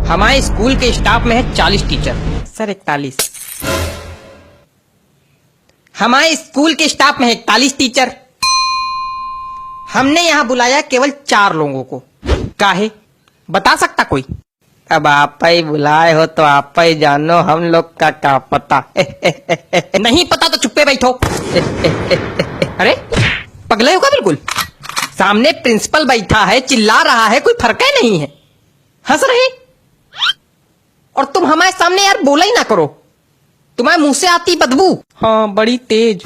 हमारे स्कूल के स्टाफ में है 40 टीचर। सर 41। हमारे स्कूल के स्टाफ में है 41 टीचर। हमने यहाँ बुलाया केवल 4 लोगों को। काहे बता सकता कोई? अब आप ही बुलाए हो तो आप ही जानो, हम लोग का क्या पता। नहीं पता तो चुप्पे बैठो। अरे पगले हो क्या बिल्कुल? सामने प्रिंसिपल बैठा है, चिल्ला रहा है, कोई फर्क ही नहीं है, हंस रहे। और तुम हमारे सामने यार बोला ही ना करो, तुम्हारे मुंह से आती बदबू। हाँ बड़ी तेज।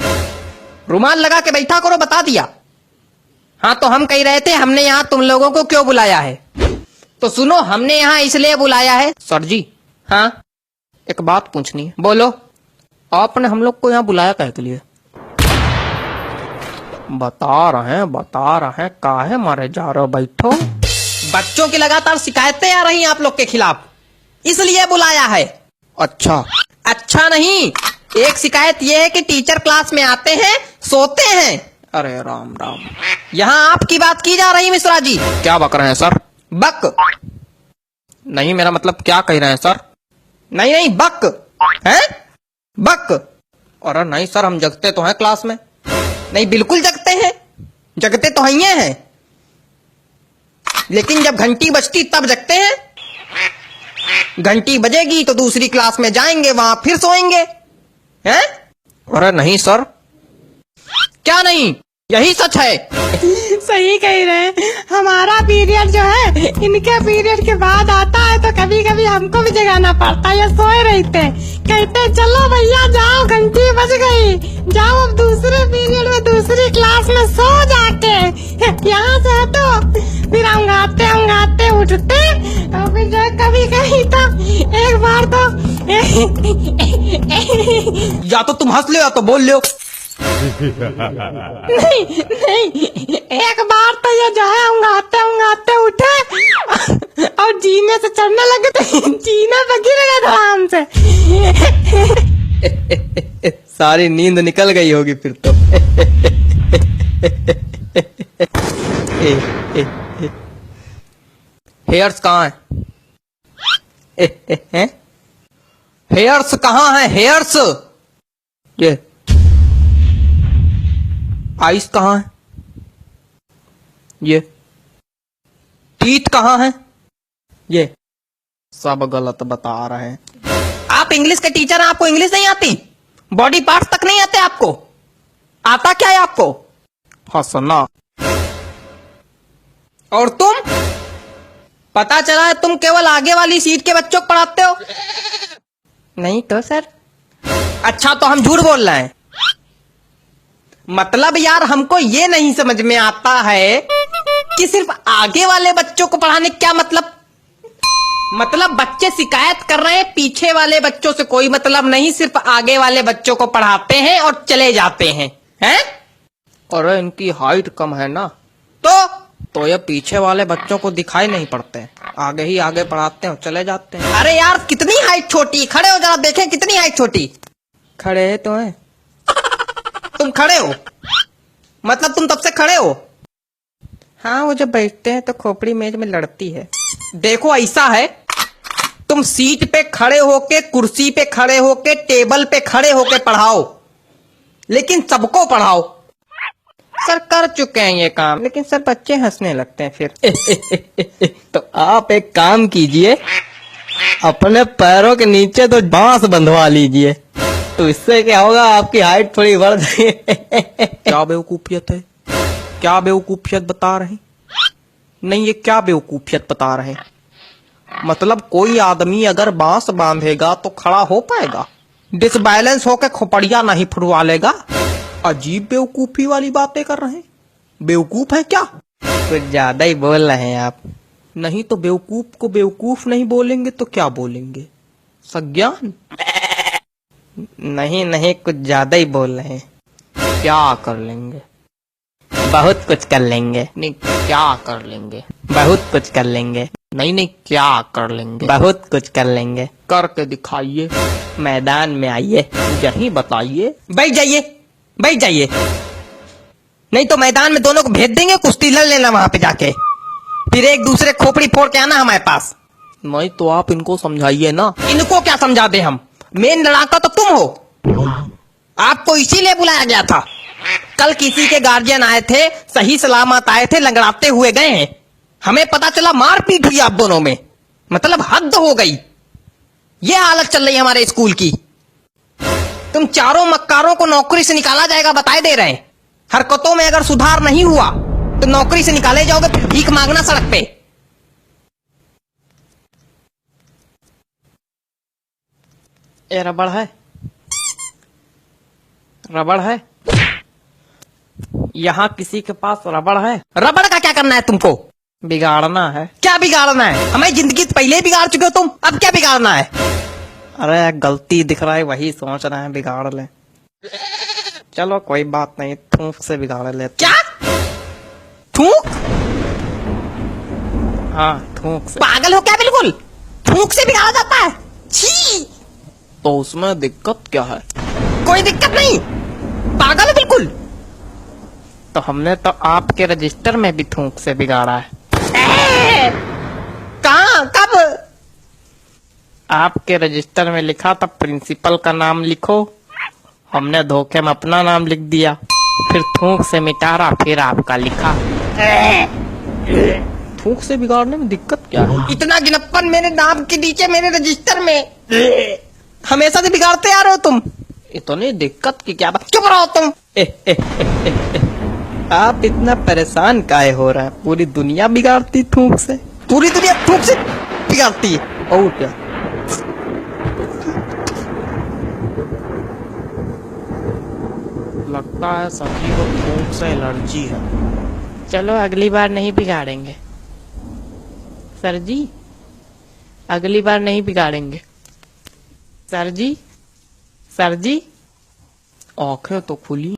रुमाल लगा के बैठा करो, बता दिया। हाँ तो हम कह रहे थे हमने यहाँ तुम लोगों को क्यों बुलाया है। तो सुनो, हमने यहाँ इसलिए बुलाया है। सर जी हाँ एक बात पूछनी है। बोलो। आपने हम लोग को यहाँ बुलाया कहे के लिए? बता रहे हैं काहे मारे जा रहे हो, बैठो। बच्चों की लगातार शिकायतें आ रही हैं आप लोग के खिलाफ, इसलिए बुलाया है। अच्छा नहीं, एक शिकायत यह है कि टीचर क्लास में आते हैं, सोते हैं। अरे राम राम, यहाँ आपकी बात की जा रही मिश्रा जी। क्या बक रहे हैं सर? बक नहीं, मेरा मतलब क्या कह रहे हैं सर? नहीं बक है, बक। अरे नहीं सर, हम जगते तो हैं क्लास में। नहीं बिल्कुल जगते हैं, जगते तो हैं, लेकिन जब घंटी बजती तब जगते हैं। घंटी बजेगी तो दूसरी क्लास में जाएंगे, वहां फिर सोएंगे हैं? अरे नहीं सर। क्या नहीं, यही सच है। सही कह रहे हैं। हमारा पीरियड जो है इनके पीरियड के बाद आता है, तो कभी कभी हमको भी जगाना पड़ता है। ये सोए रहते कहते चलो भैया जाओ, घंटी बज गई, जाओ अब दूसरे पीरियड में दूसरी क्लास में सो जाके। यहाँ से तो फिर अंगाते उठते, और फिर जो कभी कभी तो एक बार तो या तो तुम हंस लो या तो बोल लो। नहीं, एक बार तो ये जो है अंगाते उठे और जीने से चढ़ने लगे, तो जीने पे गिर गए आराम से। सारी नींद निकल गई होगी फिर तो। हेयर्स कहाँ है? हेयर्स कहाँ है? हेयर्स ये आइस कहाँ है? ये टीथ कहाँ है? ये सब गलत बता रहे हैं। आप इंग्लिश के टीचर हैं, आपको इंग्लिश नहीं आती? बॉडी पार्ट्स तक नहीं आते आपको? आता क्या है आपको? हंसना। और तुम, पता चला है तुम केवल आगे वाली सीट के बच्चों को पढ़ाते हो। नहीं तो सर। अच्छा तो हम झूठ बोल रहे हैं? मतलब यार हमको ये नहीं समझ में आता है कि सिर्फ आगे वाले बच्चों को पढ़ाने क्या मतलब बच्चे शिकायत कर रहे हैं, पीछे वाले बच्चों से कोई मतलब नहीं, सिर्फ आगे वाले बच्चों को पढ़ाते हैं और चले जाते हैं, हैं? और इनकी हाइट कम है ना, तो ये पीछे वाले बच्चों को दिखाई नहीं पड़ते, आगे ही आगे पढ़ाते हैं और चले जाते हैं। अरे यार कितनी हाइट छोटी, खड़े हो जरा देखें कितनी हाइट छोटी। खड़े तो है। तुम खड़े हो मतलब तुम तब से खड़े हो? हाँ वो जब बैठते हैं तो खोपड़ी मेज में लड़ती है। देखो ऐसा है, तुम सीट पे खड़े होके, कुर्सी पे खड़े होके, टेबल पे खड़े होके पढ़ाओ, लेकिन सबको पढ़ाओ। सर कर चुके हैं ये काम, लेकिन सर बच्चे हंसने लगते हैं फिर। तो आप एक काम कीजिए, अपने पैरों के नीचे तो बांस बंधवा लीजिए, तो इससे क्या होगा, आपकी हाइट थोड़ी बढ़ जाएगी। क्या बेवकूफियत है, क्या बेवकूफियत बता रहे? नहीं ये क्या बेवकूफियत बता रहे? मतलब कोई आदमी अगर बांस बांधेगा तो खड़ा हो पाएगा, डिसबैलेंस होकर खोपड़िया नहीं फुटवा लेगा। अजीब बेवकूफी वाली बातें कर रहे हैं। बेवकूफ है क्या? कुछ ज्यादा ही बोल रहे हैं आप। नहीं तो बेवकूफ को बेवकूफ नहीं बोलेंगे तो क्या बोलेंगे? सज्ञान? नहीं कुछ ज्यादा ही बोल रहे हैं। क्या कर लेंगे? बहुत कुछ कर लेंगे। नहीं क्या कर लेंगे? बहुत कुछ कर लेंगे। नहीं क्या कर लेंगे? बहुत कुछ कर लेंगे। करके दिखाइए, मैदान में आइए, यही बताइए। बैठ जाइए, नहीं तो मैदान में दोनों को भेज देंगे, कुश्ती लड़ लेना वहां पे जाके, फिर एक दूसरे खोपड़ी फोड़ के आना हमारे पास। नहीं तो आप इनको समझाइए ना। इनको क्या समझा दे हम, मेन लड़ाका तो तुम हो। आपको इसीलिए बुलाया गया था। कल किसी के गार्जियन आए थे, सही सलामत आए थे, लंगड़ाते हुए गए हैं। हमें पता चला मारपीट हुई आप दोनों में, मतलब हद हो गई। ये हालत चल रही है हमारे स्कूल की। तुम चारों मक्कारों को नौकरी से निकाला जाएगा बताए दे रहे हैं। हरकतों में अगर सुधार नहीं हुआ तो नौकरी से निकाले जाओगे, फिर भीख मांगना सड़क पे। ये रबड़ है, रबड़ है। यहाँ किसी के पास रबड़ है? रबड़ का क्या करना है तुमको? बिगाड़ना है। क्या बिगाड़ना है? हमारी जिंदगी तो पहले ही बिगाड़ चुके हो तुम, अब क्या बिगाड़ना है? अरे गलती दिख रहा है वही सोच रहे हैं बिगाड़ ले। चलो कोई बात नहीं, थूक से बिगाड़ लेते। क्या थूक? हाँ थूक से। पागल हो क्या बिल्कुल? थूक से बिगाड़ा जाता है? छी! तो उसमें दिक्कत क्या है? कोई दिक्कत नहीं, पागल है बिल्कुल। तो हमने तो आपके रजिस्टर में भी थूक से बिगाड़ा है। कहाँ, कब? आपके रजिस्टर में लिखा था प्रिंसिपल का नाम लिखो, हमने धोखे में अपना नाम लिख दिया, फिर थूक से मिटारा, फिर आपका लिखा। थूक से बिगाड़ने में दिक्कत क्या है? इतना गिनप्पन मेरे नाम के नीचे मेरे रजिस्टर में, हमेशा से बिगाड़ते आ रहे हो तुम। इतनी दिक्कत की क्या बात? चुप रहो तुम। आप इतना परेशान काहे हो रहे हैं? पूरी दुनिया बिगाड़ती थूक से, पूरी दुनिया थूक से बिगाड़ती है। और क्या? लगता है सभी को थूक से एलर्जी है। चलो अगली बार नहीं बिगाड़ेंगे सर जी, अगली बार नहीं बिगाड़ेंगे सर जी। सर जी आंखें तो खुली।